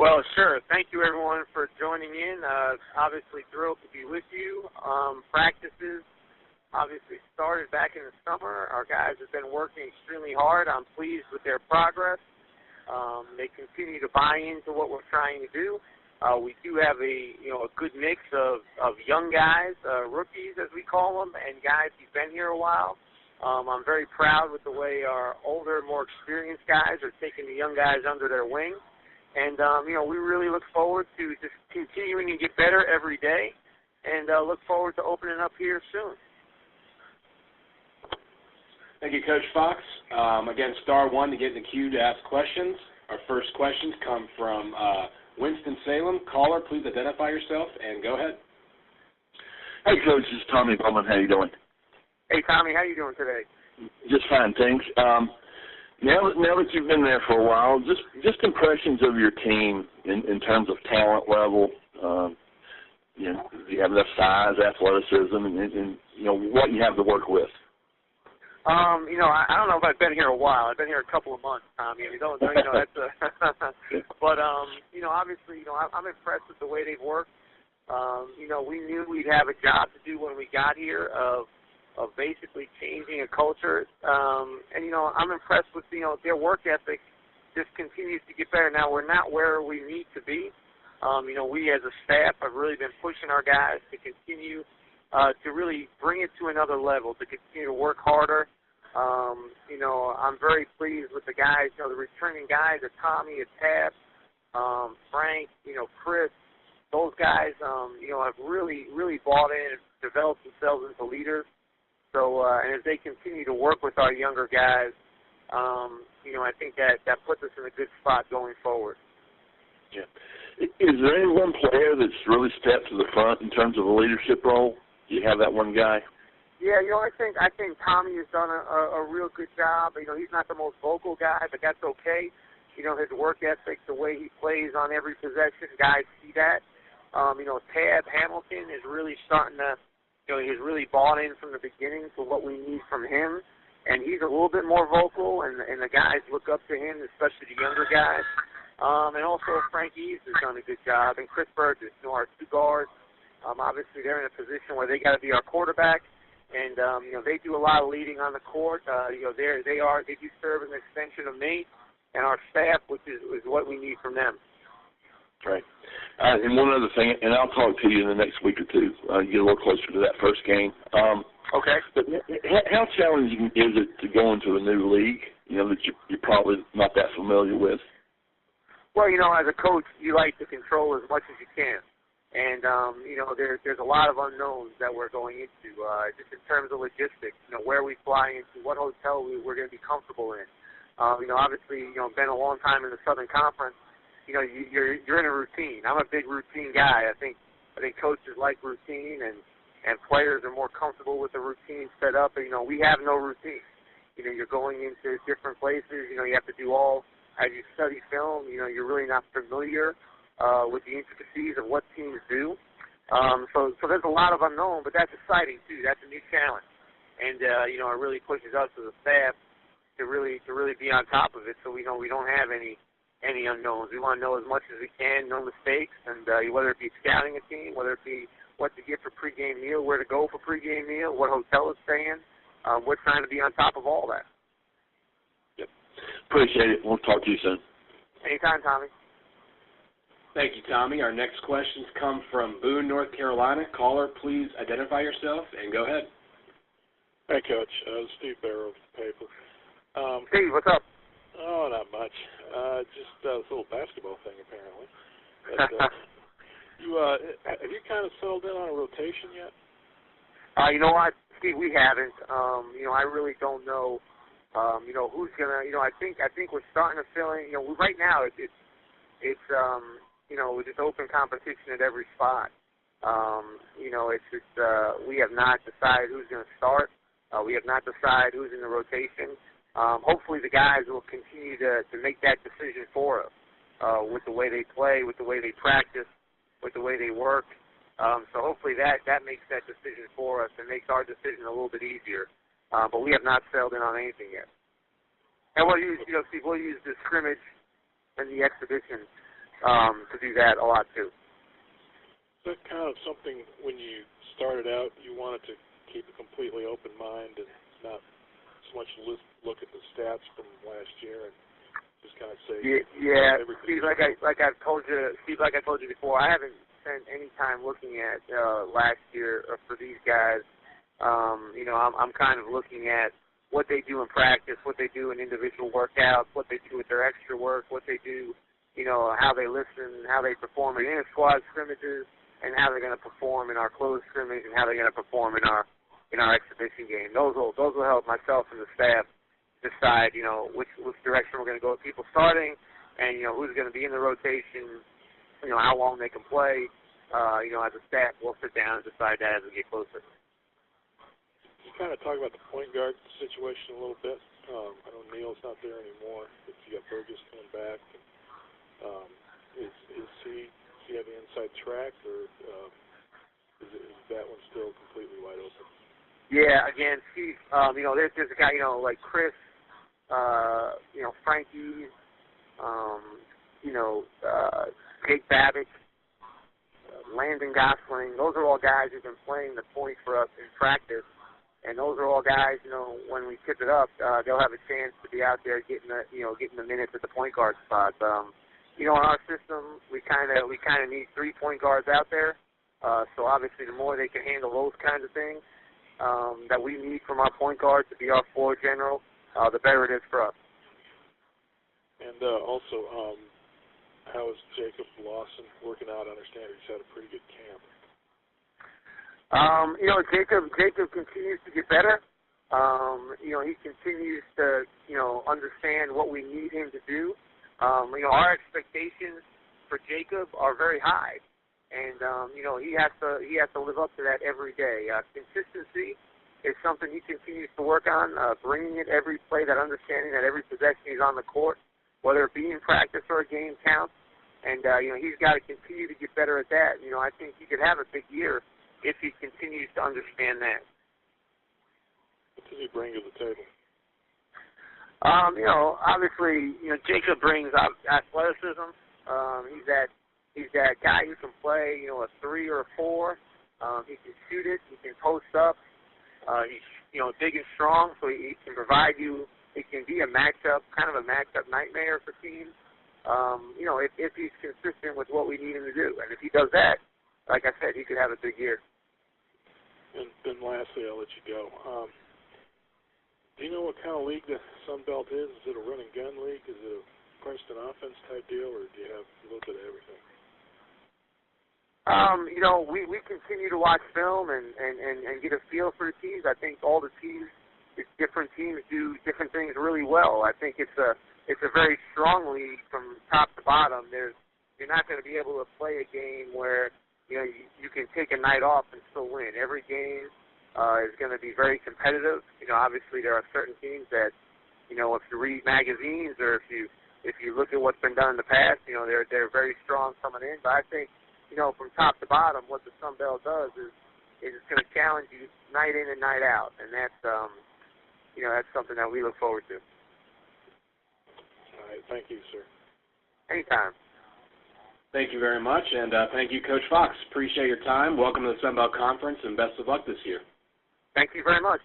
Well, sure. Thank you, everyone, for joining in. Obviously thrilled to be with you. Practices obviously started back in the summer. Our guys have been working extremely hard. I'm pleased with their progress. They continue to buy into what we're trying to do. We do have a good mix of young guys, rookies as we call them, and guys who've been here a while. I'm very proud with the way our older, more experienced guys are taking the young guys under their wing. And, we really look forward to just continuing to get better every day and look forward to opening up here soon. Thank you, Coach Fox. Again, *1 to get in the queue to ask questions. Our first questions come from Winston-Salem. Caller, please identify yourself and go ahead. Hey, Coach, this is Tommy Bowman. How you doing? Hey, Tommy, how you doing today? Just fine, thanks. Now that you've been there for a while, just impressions of your team in terms of talent level. Do you have enough size, athleticism, and what you have to work with? I don't know if I've been here a while. I've been here a couple of months, Tommy. That's but obviously, I'm impressed with the way they've worked. We knew we'd have a job to do when we got here of basically changing a culture. I'm impressed with, their work ethic just continues to get better. Now, we're not where we need to be. We as a staff have really been pushing our guys to continue to really bring it to another level, to continue to work harder. I'm very pleased with the guys, the returning guys, Tommy, Tab, Frank, Chris. Those guys, have really, really bought in and developed themselves into leaders. So, and as they continue to work with our younger guys, I think that puts us in a good spot going forward. Yeah. Is there any one player that's really stepped to the front in terms of a leadership role? Do you have that one guy? Yeah, I think Tommy has done a real good job. He's not the most vocal guy, but that's okay. His work ethic, the way he plays on every possession, guys see that. Tab Hamilton is really starting to, he's really bought in from the beginning to what we need from him. And he's a little bit more vocal, and the guys look up to him, especially the younger guys. And also Frank Eves has done a good job. And Chris Burgess, our two guards. Obviously, they're in a position where they got to be our quarterback, and they do a lot of leading on the court. They do serve as an extension of me and our staff, which is what we need from them. Right. And one other thing, and I'll talk to you in the next week or two. Get a little closer to that first game. Okay. But how challenging is it to go into a new league? That you're probably not that familiar with. Well, as a coach, you like to control as much as you can. And, there's a lot of unknowns that we're going into, just in terms of logistics, where we fly into, what hotel we're going to be comfortable in. Obviously, been a long time in the Southern Conference, you're in a routine. I'm a big routine guy. I think coaches like routine, and players are more comfortable with the routine set up. But, we have no routine. You're going into different places. You have to do all, as you study film, you're really not familiar with the intricacies of what teams do. So there's a lot of unknown, but that's exciting, too. That's a new challenge. And, it really pushes us as a staff to really be on top of it, so we don't have any unknowns. We want to know as much as we can, no mistakes, and whether it be scouting a team, whether it be what to get for pregame meal, where to go for pregame meal, what hotel to stay in, we're trying to be on top of all that. Yep. Appreciate it. We'll talk to you soon. Anytime, Tommy. Thank you, Tommy. Our next questions come from Boone, North Carolina. Caller, please identify yourself and go ahead. Hey, Coach. Steve Barrow of the paper. Steve, what's up? Oh, not much. Just this little basketball thing, apparently. But, have you kind of settled in on a rotation yet? You know what, Steve, we haven't. I really don't know. Who's gonna. I think we're starting to fill in. Right now it's just open competition at every spot. It's just we have not decided who's going to start. We have not decided who's in the rotation. Hopefully the guys will continue to make that decision for us with the way they play, with the way they practice, with the way they work. So hopefully that makes that decision for us and makes our decision a little bit easier. But we have not settled in on anything yet. And we'll use, Steve, we'll use the scrimmage and the exhibition to do that a lot too. Is that kind of something when you started out you wanted to keep a completely open mind and not so much look at the stats from last year and just kind of say everything? Steve, like I told you before, I haven't spent any time looking at last year for these guys. I'm kind of looking at what they do in practice, what they do in individual workouts, what they do with their extra work, what they do, how they listen, how they perform in inter-squad scrimmages, and how they're going to perform in our closed scrimmage, and how they're going to perform in our exhibition game. Those will help myself and the staff decide, which direction we're going to go with people starting, and who's going to be in the rotation, how long they can play. As a staff, we'll sit down and decide that as we get closer. Just kind of talk about the point guard situation a little bit. I know Neil's not there anymore, but you got Burgess coming back. Is he have the inside track, or is that one still completely wide open? Yeah, again, Steve, there's a guy, like Chris, Frankie, Jake Babick, Landon Gosling. Those are all guys who've been playing the point for us in practice, and those are all guys, when we tip it up, they'll have a chance to be out there getting the minutes at the point guard spot. In our system, we kind of need 3 point guards out there. So obviously, the more they can handle those kinds of things that we need from our point guard to be our floor general, the better it is for us. And also, how is Jacob Lawson working out? I understand he's had a pretty good camp. Jacob continues to get better. He continues to, understand what we need him to do. Our expectations for Jacob are very high, and he has to live up to that every day. Consistency is something he continues to work on, bringing it every play, that understanding that every possession he's on the court, whether it be in practice or a game, counts. And he's got to continue to get better at that. I think he could have a big year if he continues to understand that. What does he bring to the table? Obviously, Jacob brings athleticism. He's that guy who can play, a 3 or a 4. He can shoot it. He can post up. He's, big and strong, so he can provide you. He can be kind of a matchup nightmare for teams. If he's consistent with what we need him to do, and if he does that, like I said, he could have a big year. And then lastly, I'll let you go. Do you know what kind of league the Sun Belt is? Is it a run and gun league? Is it a Princeton offense type deal, or do you have a little bit of everything? We continue to watch film and get a feel for the teams. I think all the different teams do different things really well. I think it's a very strong league from top to bottom. You're not going to be able to play a game where you can take a night off and still win. Every game is going to be very competitive. Obviously there are certain teams that, if you read magazines or if you look at what's been done in the past, they're very strong coming in. But I think, from top to bottom, what the Sun Belt does is it's going to challenge you night in and night out, and that's that's something that we look forward to. All right, thank you, sir. Anytime. Thank you very much, and thank you, Coach Fox. Appreciate your time. Welcome to the Sun Belt Conference, and best of luck this year. Thank you very much.